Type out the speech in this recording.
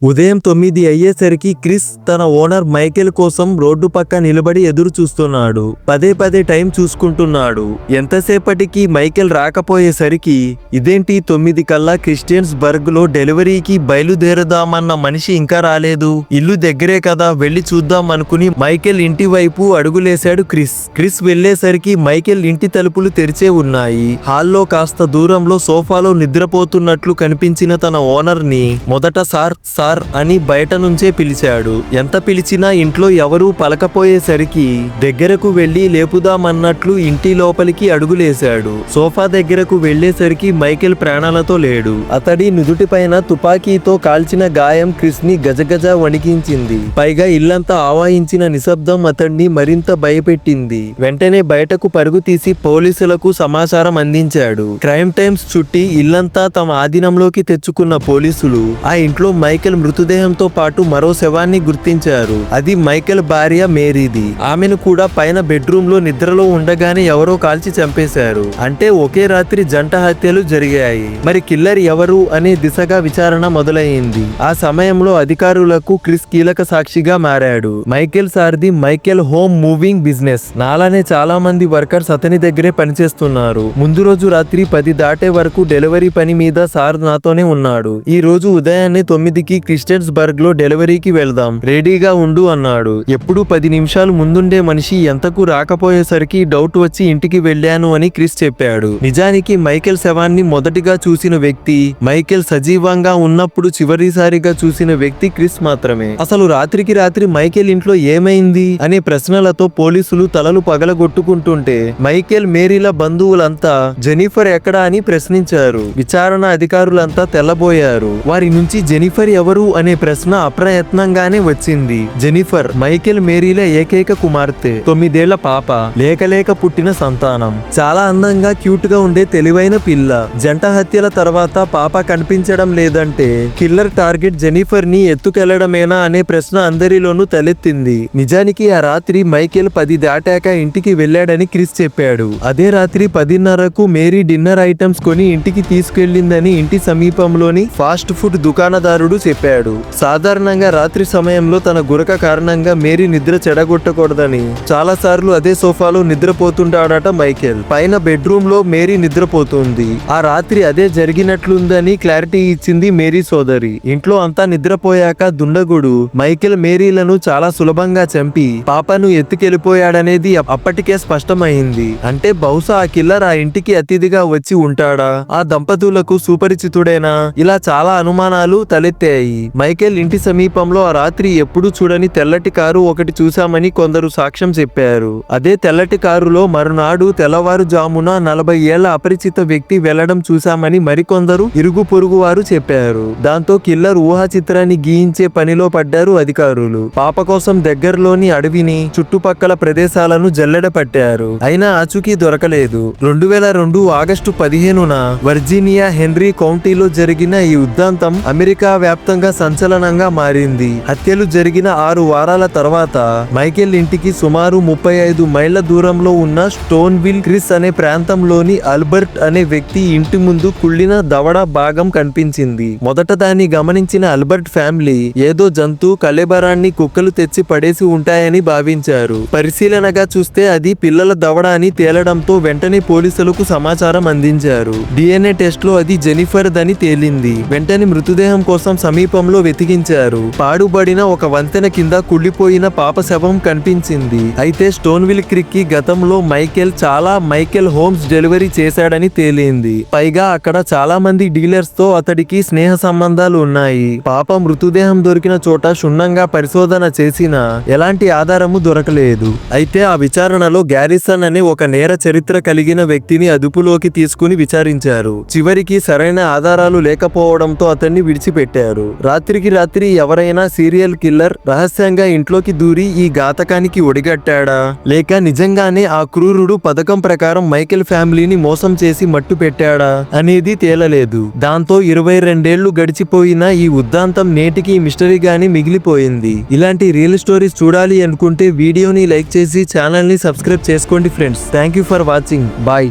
ఉదయం 9 అయ్యేసరికి క్రిస్ తన ఓనర్ మైకేల్ కోసం రోడ్డు పక్క నిలబడి ఎదురు చూస్తున్నాడు. పదే పదే టైం చూసుకుంటున్నాడు. ఎంతసేపటికి మైకేల్ రాకపోయేసరికి ఇదేంటి 9 కల్లా క్రిస్టియన్స్ బర్గ్ లో డెలివరీకి బయలుదేరదామన్న మనిషి ఇంకా రాలేదు, ఇల్లు దగ్గరే కదా వెళ్లి చూద్దాం అనుకుని మైకేల్ ఇంటి వైపు అడుగులేశాడు క్రిస్ వెళ్లేసరికి మైకేల్ ఇంటి తలుపులు తెరిచే ఉన్నాయి. హాల్లో కాస్త దూరంలో సోఫాలో నిద్రపోతున్నట్లు కనిపించిన తన ఓనర్ ని మొదట సార్ అని బయట నుంచే పిలిచాడు. ఎంత పిలిచినా ఇంట్లో ఎవరూ పలకపోయేసరికి దగ్గరకు వెళ్లి లేపుదామన్నట్లు ఇంటి లోపలికి అడుగులేశాడు. సోఫా దగ్గరకు వెళ్లేసరికి మైకేల్ ప్రాణాలతో లేడు. అతడి నుదుటిపైన తుపాకీతో కాల్చిన గాయం క్రిస్ ని గజగజ వణికించింది. పైగా ఇల్లంతా ఆవాహించిన నిశ్శబ్దం అతడిని మరింత భయపెట్టింది. వెంటనే బయటకు పరుగు తీసి పోలీసులకు సమాచారం అందించాడు. క్రైమ్ టైమ్స్ చుట్టి ఇల్లంతా తమ ఆధీనంలోకి తెచ్చుకున్న పోలీసులు ఆ ఇంట్లో మైకేల్ మృతదేహంతో పాటు మరో శవాన్ని గుర్తించారు. అది మైకేల్ భార్య మేరీది. ఆమెను కూడా పైన బెడ్రూమ్ లో నిద్రలో ఉండగానే ఎవరో కాల్చి చంపేశారు. అంటే ఒకే రాత్రి జంట హత్యలు జరిగాయి. మరి కిల్లర్ ఎవరు అనే దిశగా విచారణ మొదలైంది. ఆ సమయంలో అధికారులకు క్రిస్ కీలక సాక్షిగా మారాడు. Michael Sardi Michael home moving business. నాలానే చాలా మంది వర్కర్స్ అతని దగ్గరే పనిచేస్తున్నారు. ముందు రోజు రాత్రి 10 దాటే వరకు డెలివరీ పని మీద సార్ నాతోనే ఉన్నాడు. ఈ రోజు ఉదయాన్నే 9కి క్రిస్టియన్స్ బర్గ్ లో డెలివరీకి వెళ్దాం, రెడీగా ఉండు అన్నాడు. ఎప్పుడు 10 నిమిషాలు ముందుండే మనిషి ఎంతకు రాకపోయేసరికి డౌట్ వచ్చి ఇంటికి వెళ్ళాను అని క్రిస్ చెప్పాడు. నిజానికి మైకేల్ శవాన్ని మొదటిగా చూసిన వ్యక్తి, మైకేల్ సజీవంగా ఉన్నప్పుడు చివరిసారిగా చూసిన వ్యక్తి క్రిస్ మాత్రమే. అసలు రాత్రికి రాత్రి మైకేల్ ఇంట్లో ఏమైంది అనే ప్రశ్నలతో పోలీసులు తలలు పగలగొట్టుకుంటుంటే మైకేల్ మేరీల బంధువులంతా జెనిఫర్ ఎక్కడా అని ప్రశ్నించారు. విచారణ అధికారులంతా తెల్లబోయారు. వారి నుంచి జెనిఫర్ ఎవరు అనే ప్రశ్న అప్రయత్నంగానే వచ్చింది. జెనిఫర్ మైకేల్ మేరీల ఏకైక కుమార్తె, 9 ఏళ్ల పాప, లేక పుట్టిన సంతానం. చాలా అందంగా క్యూట్ గా ఉండే తెలివైన పిల్ల. జంట హత్యల తర్వాత పాప కనిపించడం లేదంటే కిల్లర్ టార్గెట్ జెనిఫర్ ని ఎత్తుకెళ్లడమేనా అనే ప్రశ్న అందరిలోనూ తలెత్తింది. నిజానికి ఆ రాత్రి మైకేల్ 10 దాటాక ఇంటికి వెళ్లాడని క్రిస్ చెప్పాడు. అదే రాత్రి 10:30కు మేరీ డిన్నర్ ఐటమ్స్ కొని ఇంటికి తీసుకెళ్లిందని ఇంటి సమీపంలోని ఫాస్ట్ ఫుడ్ దుకాణదారుడు చెప్పాడు. సాధారణంగా రాత్రి సమయంలో తన గురక కారణంగా మేరీ నిద్ర చెడగొట్టకూడదని చాలా సార్లు అదే సోఫాలో నిద్రపోతుంటాడట మైకేల్. పైన బెడ్రూమ్ లో మేరీ నిద్రపోతుంది. ఆ రాత్రి అదే జరిగినట్లుందని క్లారిటీ ఇచ్చింది మేరీ సోదరి. ఇంట్లో అంతా నిద్రపోయాక దుండగుడు మైకేల్ మేరీలను చాలా సులభంగా చంపి పాపను ఎత్తుకెళ్లిపోయాడనేది అప్పటికే స్పష్టమైంది. అంటే బహుశా ఆ కిల్లర్ ఆ ఇంటికి అతిథిగా వచ్చి ఉంటాడా, ఆ దంపతులకు సుపరిచితుడేనా, ఇలా చాలా అనుమానాలు తలెత్తాయి. మైకేల్ ఇంటి సమీపంలో ఆ రాత్రి ఎప్పుడూ చూడని తెల్లటి కారు ఒకటి చూశామని కొందరు సాక్ష్యం చెప్పారు. అదే తెల్లటి కారులో మరునాడు తెల్లవారుజామున 40 ఏళ్ల అపరిచిత వ్యక్తి వెళ్లడం చూశామని మరికొందరు ఇరుగు పొరుగు వారు చెప్పారు. దాంతో కిల్లర్ ఊహా చిత్రాన్ని గీయించే పనిలో పడ్డారు అధికారులు. పాప కోసం దగ్గరలోని అడవిని, చుట్టుపక్కల ప్రదేశాలను జల్లెడ పట్టారు. అయినా ఆచూకీ దొరకలేదు. 2002 ఆగస్టు 15న వర్జీనియా హెన్రీ కౌంటీలో జరిగిన ఈ ఉద్దాంతం అమెరికా వ్యాప్తంగా సంచలనంగా మారింది. హత్యలు జరిగిన 6 వారాల తర్వాత మైకేల్ ఇంటికి సుమారు 35 మైళ్ల దూరంలో ఉన్న స్టోన్విల్ క్రిస్ అనే ప్రాంతంలోని అల్బర్ట్ అనే వ్యక్తి ఇంటి ముందు కుళ్ళిన దవడ భాగం కనిపించింది. మొదట దాన్ని గమనించిన అల్బర్ట్ ఫ్యామిలీ ఏదో జంతు కళేబరాన్ని కుక్కలు తెచ్చి పడేసి ఉంటాయని భావించారు. పరిశీలనగా చూస్తే అది పిల్లల దవడ అని తేలడంతో వెంటనే పోలీసులకు సమాచారం అందించారు. DNA టెస్ట్ లో అది జెనిఫర్ దని తేలింది. వెంటనే మృతదేహం కోసం సమీపంలో వెతికించారు. పాడుబడిన ఒక వంతెన కింద కుళ్ళిపోయిన పాప శవం కనిపించింది. అయితే స్టోన్విల్ క్రిక్ కి గతంలో మైకేల్ హోమ్స్ డెలివరీ చేశాడని తేలింది. పైగా అక్కడ చాలా మంది డీలర్స్ తో అతడికి స్నేహ సంబంధాలు ఉన్నాయి. పాప మృతదేహం దొరికిన చోట క్షుణ్ణంగా పరిశోధన చేసినా ఎలాంటి ఆధారము దొరకలేదు. అయితే ఆ విచారణలో గ్యారిసన్ అనే ఒక నేర చరిత్ర కలిగిన వ్యక్తిని అదుపులోకి తీసుకుని విచారించారు. చివరికి సరైన ఆధారాలు లేకపోవడంతో అతన్ని విడిచిపెట్టారు. రాత్రికి రాత్రి ఎవరైనా సీరియల్ కిల్లర్ రహస్యంగా ఇంట్లోకి దూరి ఈ ఘాతకానికి ఒడిగట్టాడా, లేక నిజంగానే ఆ క్రూరుడు పథకం ప్రకారం మైకేల్ ఫ్యామిలీని మోసం చేసి మట్టు పెట్టాడా అనేది తేలలేదు. దాంతో 22 ఏళ్లు గడిచిపోయినా ఈ ఉద్దాంతం నేటికి మిస్టరీగానే మిగిలిపోయింది. ఇలాంటి రియల్ స్టోరీస్ చూడాలి అనుకుంటే వీడియోని లైక్ చేసి ఛానల్ ని సబ్స్క్రైబ్ చేసుకోండి friends. Thank you for watching. Bye.